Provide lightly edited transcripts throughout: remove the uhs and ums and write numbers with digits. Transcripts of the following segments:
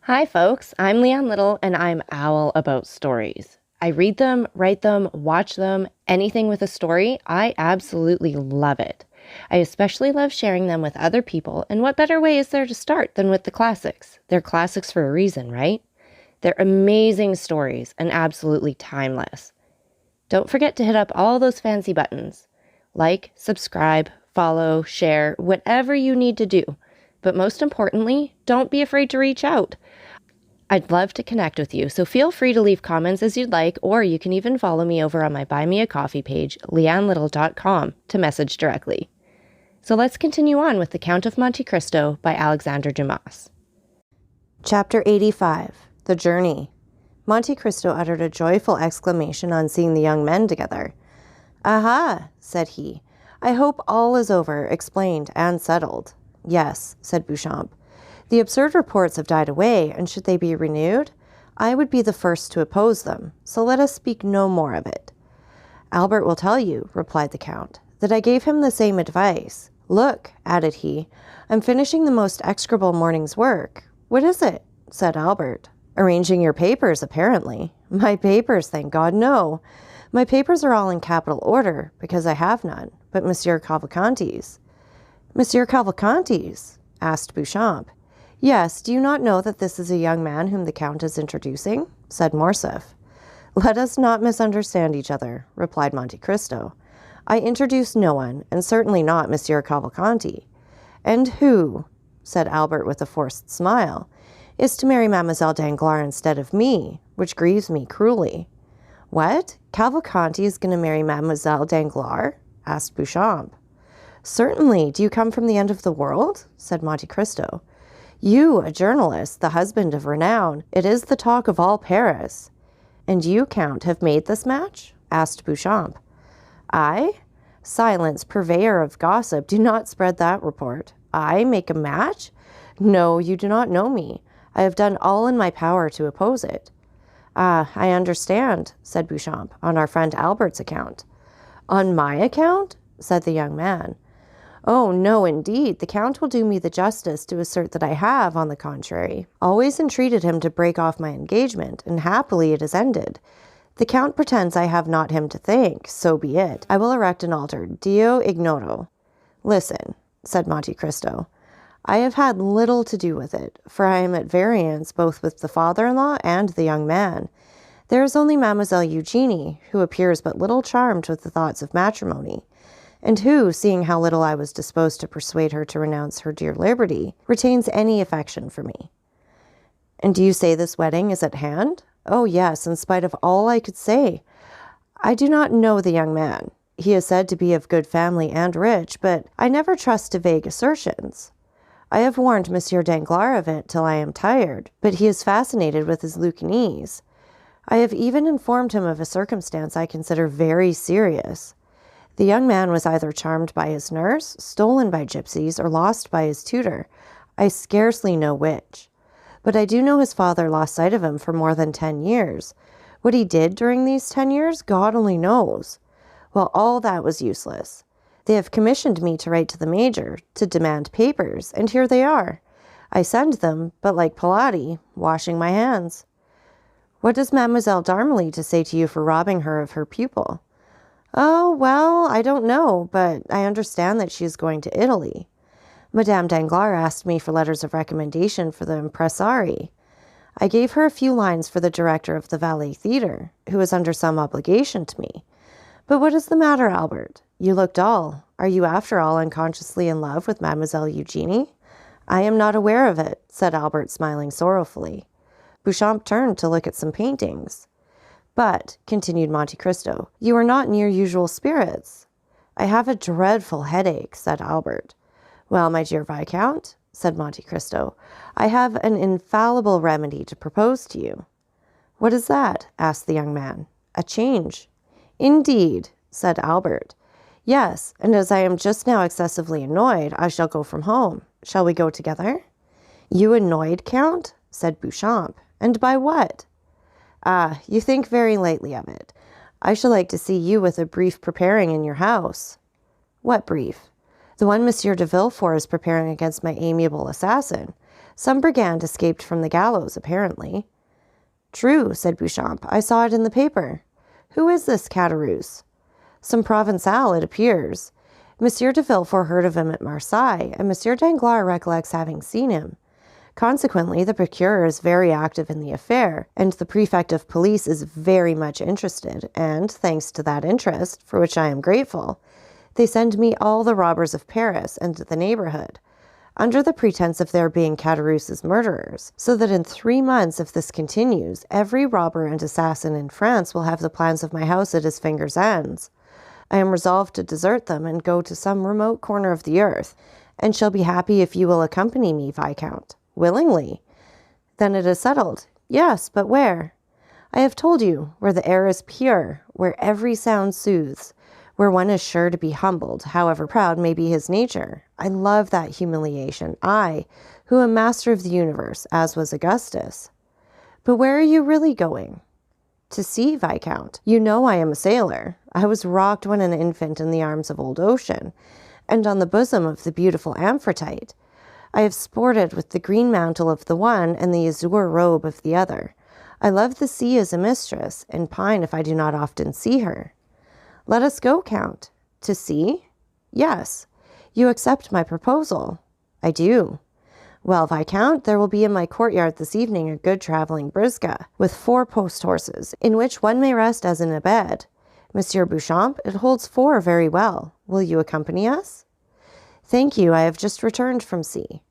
Hi, folks. I'm Leanne Little, and I'm owl about stories. I read them, write them, watch them, anything with a story. I absolutely love it. I especially love sharing them with other people, and what better way is there to start than with the classics? They're classics for a reason, right? They're amazing stories and absolutely timeless. Don't forget to hit up all those fancy buttons. Like, subscribe, follow, share, whatever you need to do. But most importantly, don't be afraid to reach out. I'd love to connect with you, so feel free to leave comments as you'd like, or you can even follow me over on my Buy Me a Coffee page, leannelittle.com, to message directly. So let's continue on with The Count of Monte Cristo by Alexandre Dumas. Chapter 85, The Journey. Monte Cristo uttered a joyful exclamation on seeing the young men together. "Aha," said he. "I hope all is over, explained, and settled." "Yes," said Beauchamp. "The absurd reports have died away, and should they be renewed, I would be the first to oppose them, so let us speak no more of it." "Albert will tell you," replied the Count, "that I gave him the same advice. Look," added he, "I'm finishing the most execrable morning's work." "What is it?" said Albert. "Arranging your papers, apparently." "My papers, thank God, no. My papers are all in capital order, because I have none, but Monsieur Cavalcanti's." "Monsieur Cavalcanti's?" asked Beauchamp. "Yes, do you not know that this is a young man whom the Count is introducing?" said Morcerf. "Let us not misunderstand each other," replied Monte Cristo. "I introduce no one, and certainly not Monsieur Cavalcanti." "And who," said Albert with a forced smile, "is to marry Mademoiselle Danglars instead of me, which grieves me cruelly." "What? Cavalcanti is going to marry Mademoiselle Danglars?" asked Beauchamp. "Certainly. Do you come from the end of the world?" said Monte Cristo. "You, a journalist, the husband of renown. It is the talk of all Paris." "And you, Count, have made this match?" asked Beauchamp. "I? Silence, purveyor of gossip. Do not spread that report. I make a match? No, you do not know me. I have done all in my power to oppose it." "Ah, I understand," said Beauchamp, "on our friend Albert's account." "On my account?" said the young man. "Oh, no, indeed. The Count will do me the justice to assert that I have, on the contrary, always entreated him to break off my engagement, and happily it is ended. The Count pretends I have not him to thank. So be it. I will erect an altar. Dio ignoro." "Listen," said Monte Cristo. "I have had little to do with it, for I am at variance both with the father-in-law and the young man. There is only Mademoiselle Eugénie, who appears but little charmed with the thoughts of matrimony, and who, seeing how little I was disposed to persuade her to renounce her dear liberty, retains any affection for me." "And do you say this wedding is at hand?" "Oh, yes, in spite of all I could say. I do not know the young man. He is said to be of good family and rich, but I never trust to vague assertions. I have warned Monsieur Danglars of it till I am tired, but he is fascinated with his Lucanese. I have even informed him of a circumstance I consider very serious. The young man was either charmed by his nurse, stolen by gypsies, or lost by his tutor. I scarcely know which. But I do know his father lost sight of him for more than 10 years. What he did during these 10 years, God only knows. Well, all that was useless. They have commissioned me to write to the major, to demand papers, and here they are. I send them, but like Pilate, washing my hands." "What does Mademoiselle d'Armilly to say to you for robbing her of her pupil?" "Oh, well, I don't know, but I understand that she is going to Italy. Madame Danglars asked me for letters of recommendation for the impresarii. I gave her a few lines for the director of the Valet Theatre, who is under some obligation to me. But what is the matter, Albert? You look dull. Are you after all unconsciously in love with Mademoiselle Eugénie?" "I am not aware of it," said Albert, smiling sorrowfully. Beauchamp turned to look at some paintings. "But," continued Monte Cristo, "you are not in your usual spirits." "I have a dreadful headache," said Albert. "Well, my dear Viscount," said Monte Cristo, "I have an infallible remedy to propose to you." "What is that?" asked the young man. "A change." "Indeed," said Albert. "Yes, and as I am just now excessively annoyed, I shall go from home. Shall we go together?" "You annoyed, Count?" said Beauchamp. "And by what?" "Ah, you think very lightly of it. I shall like to see you with a brief preparing in your house." "What brief?" "The one Monsieur de Villefort is preparing against my amiable assassin. Some brigand escaped from the gallows, apparently. True, said Beauchamp. I saw it in the paper. Who is this Caderousse? Some Provençal, it appears. Monsieur de Villefort heard of him at Marseille, and Monsieur Danglars recollects having seen him. Consequently, the procureur is very active in the affair, and the prefect of police is very much interested, and, thanks to that interest, for which I am grateful, they send me all the robbers of Paris and the neighborhood, under the pretense of their being Caderousse's murderers, so that in 3 months, if this continues, every robber and assassin in France will have the plans of my house at his fingers' ends. I am resolved to desert them and go to some remote corner of the earth, and shall be happy if you will accompany me, Viscount. Willingly. Then it is settled. Yes, but where? I have told you, where the air is pure, where every sound soothes, where one is sure to be humbled, however proud may be his nature. I love that humiliation, I, who am master of the universe, as was Augustus. But where are you really going? To sea, Viscount. You know I am a sailor. I was rocked when an infant in the arms of old Ocean, and on the bosom of the beautiful Amphitrite. I have sported with the green mantle of the one and the azure robe of the other. I love the sea as a mistress, and pine if I do not often see her. Let us go, Count. To sea? Yes. You accept my proposal? I do. Well, Viscount, there will be in my courtyard this evening a good travelling britzka, with 4 post horses, in which one may rest as in a bed. Monsieur Beauchamp, it holds 4 very well. Will you accompany us? Thank you, I have just returned from sea.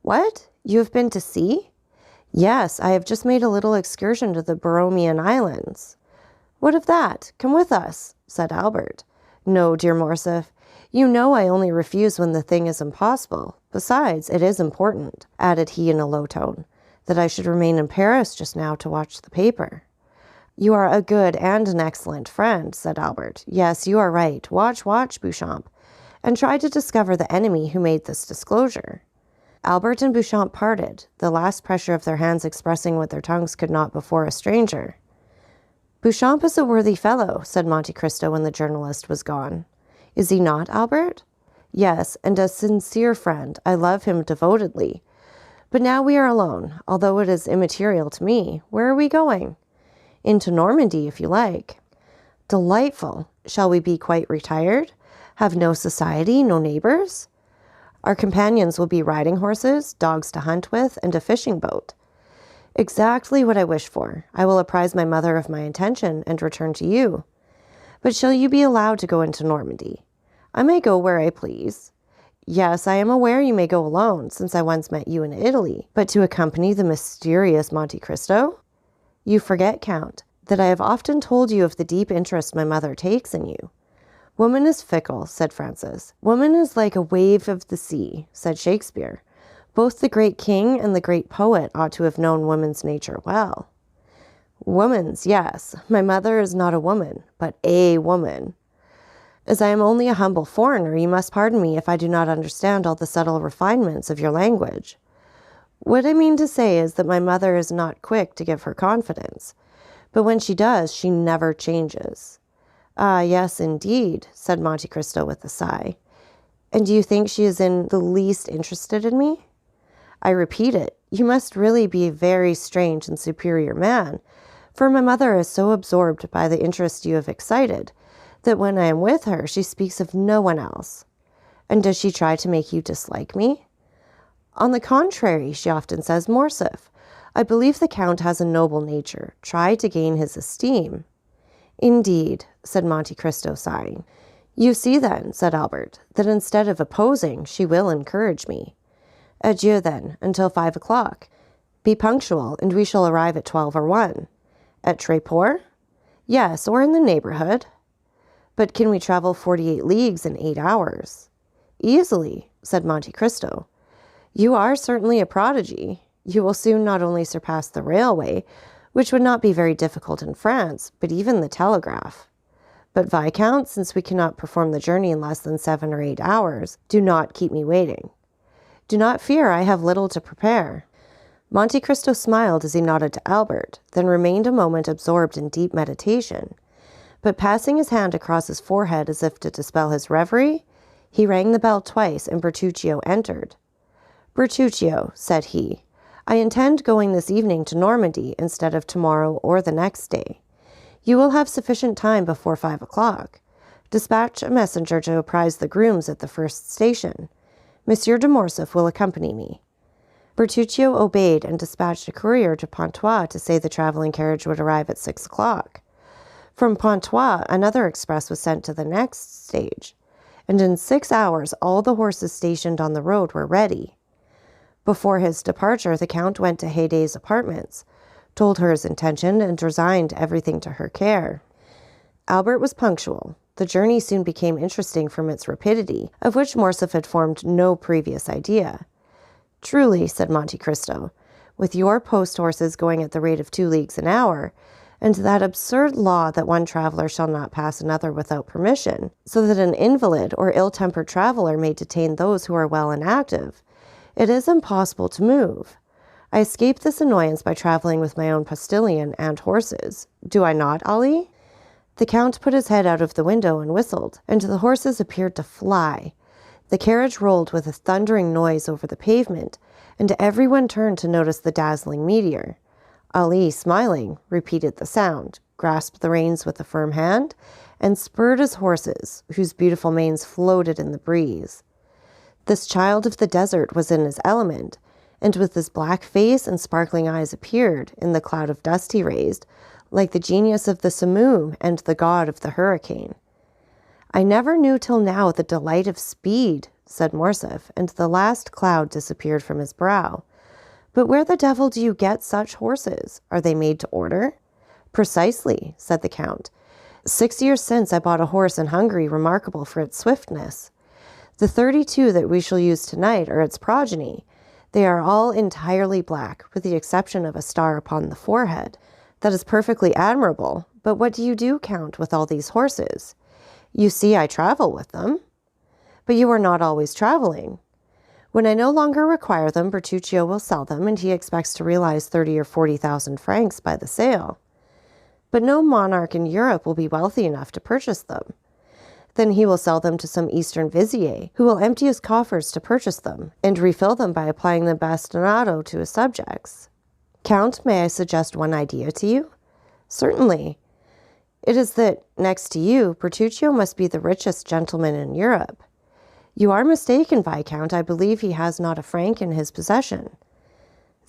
What? You have been to sea? Yes, I have just made a little excursion to the Borromean Islands. What of that? Come with us, said Albert. No, dear Morcerf, you know I only refuse when the thing is impossible. Besides, it is important, added he in a low tone, that I should remain in Paris just now to watch the paper. You are a good and an excellent friend, said Albert. Yes, you are right. Watch, Beauchamp, and try to discover the enemy who made this disclosure. Albert and Beauchamp parted, the last pressure of their hands expressing what their tongues could not before a stranger. Beauchamp is a worthy fellow, said Monte Cristo when the journalist was gone. Is he not, Albert? Yes, and a sincere friend. I love him devotedly. But now we are alone, although it is immaterial to me. Where are we going? Into Normandy, if you like. Delightful. Shall we be quite retired? Have no society, no neighbors? Our companions will be riding horses, dogs to hunt with, and a fishing boat. Exactly what I wish for. I will apprise my mother of my intention and return to you. But shall you be allowed to go into Normandy? I may go where I please. Yes, I am aware you may go alone, since I once met you in Italy, but to accompany the mysterious Monte Cristo? You forget, Count, that I have often told you of the deep interest my mother takes in you. Woman is fickle, said Francis. Woman is like a wave of the sea, said Shakespeare. Both the great king and the great poet ought to have known woman's nature well. Woman's, yes. My mother is not a woman, but a woman. As I am only a humble foreigner, you must pardon me if I do not understand all the subtle refinements of your language. What I mean to say is that my mother is not quick to give her confidence, but when she does, she never changes. Ah, yes, indeed, said Monte Cristo with a sigh. And do you think she is in the least interested in me? I repeat it, you must really be a very strange and superior man, for my mother is so absorbed by the interest you have excited, that when I am with her, she speaks of no one else. And does she try to make you dislike me? On the contrary, she often says, Morcerf, I believe the Count has a noble nature. Try to gain his esteem. Indeed, said Monte Cristo, sighing. You see then, said Albert, that instead of opposing, she will encourage me. Adieu then, until 5 o'clock. Be punctual, and we shall arrive at 12 or 1. At Tréport? Yes, or in the neighborhood. But can we travel 48 leagues in 8 hours? Easily, said Monte Cristo. You are certainly a prodigy. You will soon not only surpass the railway, which would not be very difficult in France, but even the telegraph. But, Viscount, since we cannot perform the journey in less than 7 or 8 hours, do not keep me waiting. Do not fear, I have little to prepare. Monte Cristo smiled as he nodded to Albert, then remained a moment absorbed in deep meditation. But passing his hand across his forehead as if to dispel his reverie, he rang the bell twice and Bertuccio entered. Bertuccio, said he, I intend going this evening to Normandy instead of tomorrow or the next day. You will have sufficient time before 5 o'clock. Dispatch a messenger to apprise the grooms at the first station. Monsieur de Morcerf will accompany me." Bertuccio obeyed and dispatched a courier to Pontoise to say the traveling carriage would arrive at 6 o'clock. From Pontoise, another express was sent to the next stage, and in 6 hours all the horses stationed on the road were ready. Before his departure, the Count went to Haydée's apartments, told her his intention, and resigned everything to her care. Albert was punctual. The journey soon became interesting from its rapidity, of which Morcerf had formed no previous idea. "Truly," said Monte Cristo, "with your post horses going at the rate of 2 leagues an hour, and that absurd law that one traveler shall not pass another without permission, so that an invalid or ill-tempered traveler may detain those who are well and active, it is impossible to move. I escape this annoyance by traveling with my own postilion and horses. Do I not, Ali?" The Count put his head out of the window and whistled, and the horses appeared to fly. The carriage rolled with a thundering noise over the pavement, and everyone turned to notice the dazzling meteor. Ali, smiling, repeated the sound, grasped the reins with a firm hand, and spurred his horses, whose beautiful manes floated in the breeze. This child of the desert was in his element, and with his black face and sparkling eyes appeared, in the cloud of dust he raised, like the genius of the simoom and the god of the hurricane. "I never knew till now the delight of speed," said Morcerf, and the last cloud disappeared from his brow. "But where the devil do you get such horses? Are they made to order?" "Precisely," said the Count. 6 years since I bought a horse in Hungary remarkable for its swiftness. The 32 that we shall use tonight are its progeny. They are all entirely black, with the exception of a star upon the forehead. That is perfectly admirable, but what do you do, Count, with all these horses? You see I travel with them." "But you are not always traveling." "When I no longer require them, Bertuccio will sell them, and he expects to realize 30 or 40,000 francs by the sale." "But no monarch in Europe will be wealthy enough to purchase them." "Then he will sell them to some Eastern vizier, who will empty his coffers to purchase them, and refill them by applying the bastinado to his subjects." "Count, may I suggest one idea to you?" "Certainly." "It is that, next to you, Bertuccio must be the richest gentleman in Europe." "You are mistaken, Viscount. I believe he has not a franc in his possession."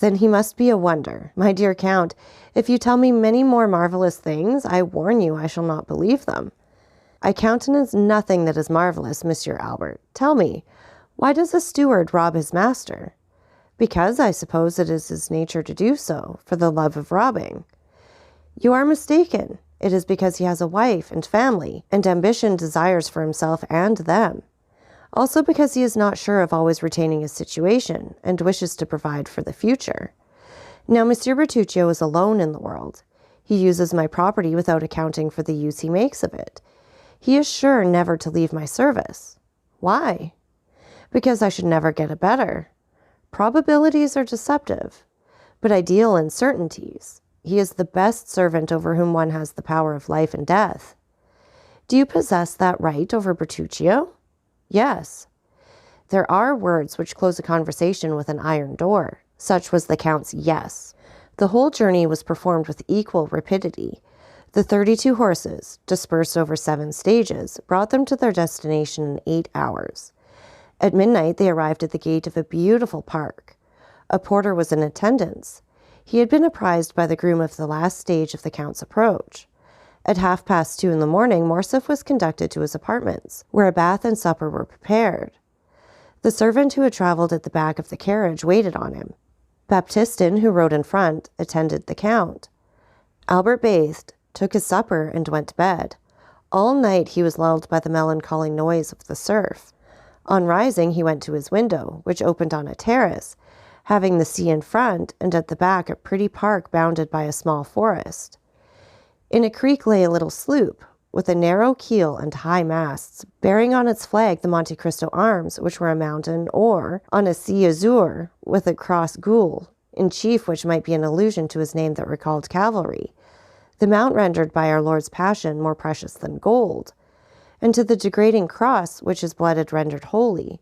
"Then he must be a wonder. My dear Count, if you tell me many more marvelous things, I warn you I shall not believe them." "I countenance nothing that is marvelous, Monsieur Albert. Tell me, why does a steward rob his master?" "Because, I suppose, it is his nature to do so, for the love of robbing." "You are mistaken. It is because he has a wife and family, and ambition desires for himself and them. Also because he is not sure of always retaining his situation, and wishes to provide for the future. Now, Monsieur Bertuccio is alone in the world. He uses my property without accounting for the use he makes of it. He is sure never to leave my service. Why? Because I should never get a better. Probabilities are deceptive, but I deal in certainties. He is the best servant over whom one has the power of life and death." "Do you possess that right over Bertuccio?" "Yes." "There are words which close a conversation with an iron door." Such was the Count's yes. The whole journey was performed with equal rapidity. The 32 horses, dispersed over 7 stages, brought them to their destination in 8 hours. At midnight, they arrived at the gate of a beautiful park. A porter was in attendance. He had been apprised by the groom of the last stage of the Count's approach. At 2:30 in the morning, Morcerf was conducted to his apartments, where a bath and supper were prepared. The servant who had traveled at the back of the carriage waited on him. Baptistin, who rode in front, attended the Count. Albert bathed, took his supper, and went to bed. All night he was lulled by the melancholy noise of the surf. On rising, he went to his window, which opened on a terrace, having the sea in front, and at the back a pretty park bounded by a small forest. In a creek lay a little sloop, with a narrow keel and high masts, bearing on its flag the Monte Cristo arms, which were a mountain, or on a sea azure, with a cross gules, in chief, which might be an allusion to his name that recalled cavalry, the mount rendered by our Lord's passion more precious than gold, and to the degrading cross which his blood had rendered holy,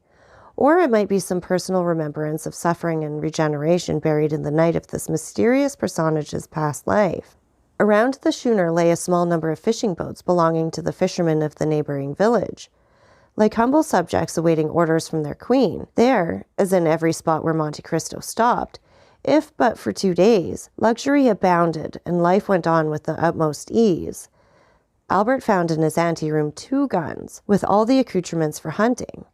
Or it might be some personal remembrance of suffering and regeneration buried in the night of this mysterious personage's past life. Around the schooner lay a small number of fishing boats belonging to the fishermen of the neighboring village. Like humble subjects awaiting orders from their queen, there, as in every spot where Monte Cristo stopped, if but for 2 days, luxury abounded and life went on with the utmost ease. Albert found in his anteroom 2 guns, with all the accoutrements for hunting,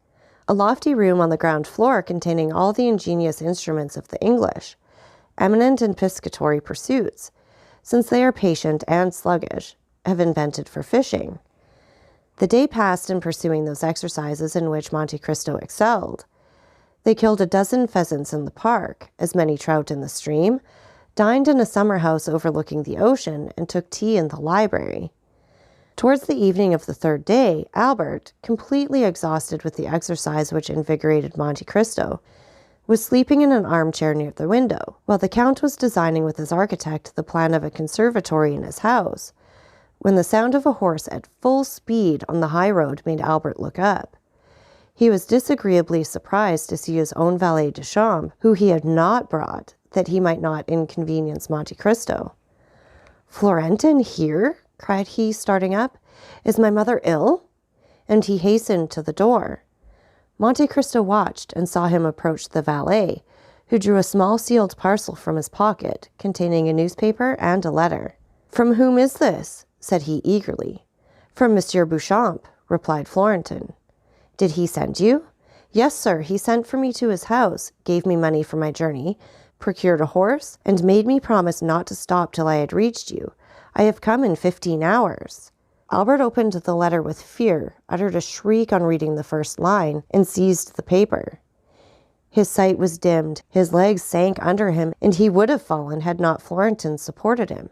a lofty room on the ground floor containing all the ingenious instruments of the English, eminent in piscatory pursuits, since they are patient and sluggish, have invented for fishing. The day passed in pursuing those exercises in which Monte Cristo excelled. They killed a dozen pheasants in the park, as many trout in the stream, dined in a summer house overlooking the ocean, and took tea in the library. Towards the evening of the 3rd day, Albert, completely exhausted with the exercise which invigorated Monte Cristo, was sleeping in an armchair near the window, while the Count was designing with his architect the plan of a conservatory in his house, when the sound of a horse at full speed on the high road made Albert look up. He was disagreeably surprised to see his own valet de chambre, who he had not brought, that he might not inconvenience Monte Cristo. "Florentin here?" cried he, starting up. "Is my mother ill?" And he hastened to the door. Monte Cristo watched and saw him approach the valet, who drew a small sealed parcel from his pocket, containing a newspaper and a letter. "From whom is this?" said he eagerly. "From Monsieur Beauchamp," replied Florentin. "Did he send you?" "Yes, sir, he sent for me to his house, gave me money for my journey, procured a horse, and made me promise not to stop till I had reached you. I have come in 15 hours. Albert opened the letter with fear, uttered a shriek on reading the first line, and seized the paper. His sight was dimmed, his legs sank under him, and he would have fallen had not Florentin supported him.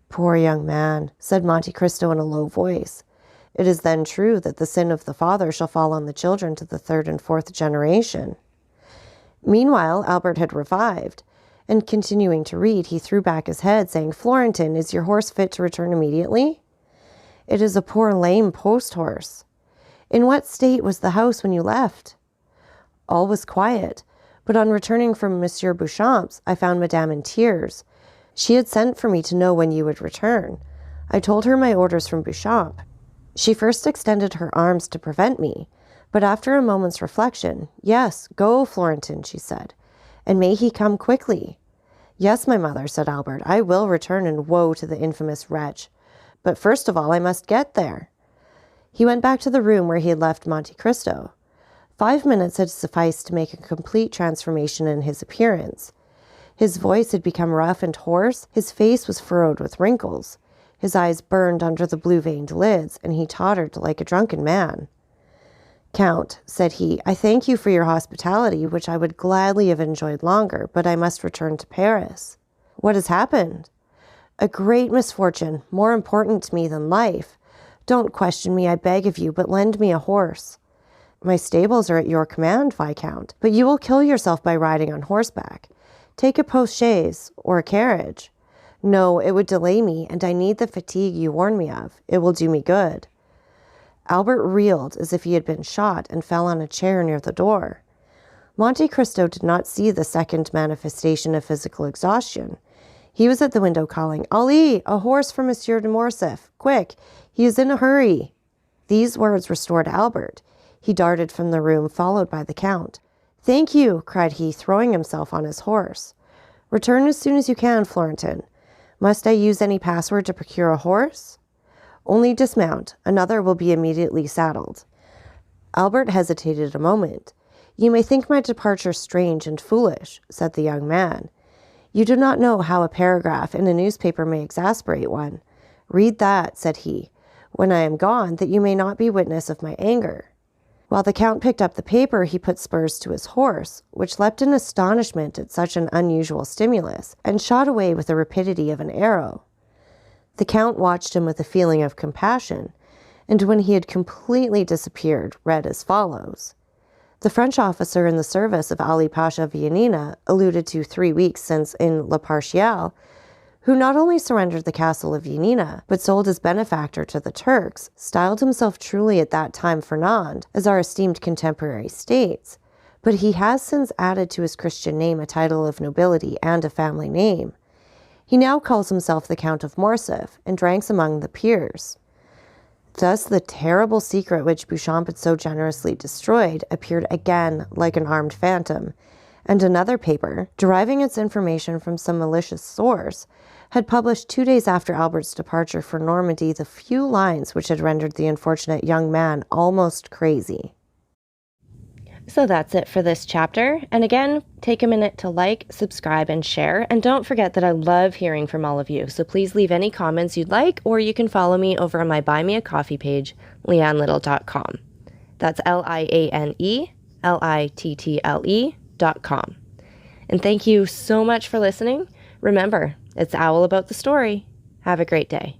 "Poor young man," said Monte Cristo in a low voice. "It is then true that the sin of the father shall fall on the children to the 3rd and 4th generation." Meanwhile, Albert had revived, and continuing to read, he threw back his head, saying, "Florentin, is your horse fit to return immediately?" "It is a poor lame post horse." "In what state was the house when you left?" "All was quiet, but on returning from Monsieur Beauchamp's, I found Madame in tears. She had sent for me to know when you would return. I told her my orders from Beauchamp. She first extended her arms to prevent me, but after a moment's reflection, 'Yes, go, Florentin,' she said, 'and may he come quickly.' 'Yes, my mother,' said Albert, 'I will return, and woe to the infamous wretch. But first of all, I must get there.' He went back to the room where he had left Monte Cristo. 5 minutes had sufficed to make a complete transformation in his appearance. His voice had become rough and hoarse, his face was furrowed with wrinkles, his eyes burned under the blue-veined lids, and he tottered like a drunken man. 'Count,' said he, 'I thank you for your hospitality, which I would gladly have enjoyed longer, but I must return to Paris.' 'What has happened?' 'A great misfortune, more important to me than life. Don't question me, I beg of you, but lend me a horse.' 'My stables are at your command, Viscount, but you will kill yourself by riding on horseback. Take a post-chaise or a carriage.' 'No, it would delay me, and I need the fatigue you warn me of. It will do me good.' Albert reeled as if he had been shot and fell on a chair near the door. Monte Cristo did not see the second manifestation of physical exhaustion. He was at the window calling, 'Ali, a horse for Monsieur de Morcerf. Quick, he is in a hurry.' These words restored Albert. He darted from the room, followed by the Count. 'Thank you,' cried he, throwing himself on his horse. 'Return as soon as you can, Florentin. Must I use any password to procure a horse?' 'Only dismount. Another will be immediately saddled.' Albert hesitated a moment. 'You may think my departure strange and foolish,' said the young man. 'You do not know how a paragraph in a newspaper may exasperate one. Read that,' said he, 'when I am gone, that you may not be witness of my anger.' While the Count picked up the paper, he put spurs to his horse, which leapt in astonishment at such an unusual stimulus, and shot away with the rapidity of an arrow. The Count watched him with a feeling of compassion, and when he had completely disappeared, read as follows. The French officer in the service of Ali Pasha of Yanina, alluded to 3 weeks since in Le Partial, who not only surrendered the castle of Yanina, but sold his benefactor to the Turks, styled himself truly at that time Fernand, as our esteemed contemporary states, but he has since added to his Christian name a title of nobility and a family name. He now calls himself the Count of Morcerf and ranks among the peers. Thus, the terrible secret which Beauchamp had so generously destroyed appeared again like an armed phantom, and another paper, deriving its information from some malicious source, had published 2 days after Albert's departure for Normandy the few lines which had rendered the unfortunate young man almost crazy. So that's it for this chapter. And again, take a minute to like, subscribe, and share. And don't forget that I love hearing from all of you. So please leave any comments you'd like, or you can follow me over on my Buy Me a Coffee page, leannelittle.com. That's LIANELITTLE.com. And thank you so much for listening. Remember, it's Owl About the Story. Have a great day.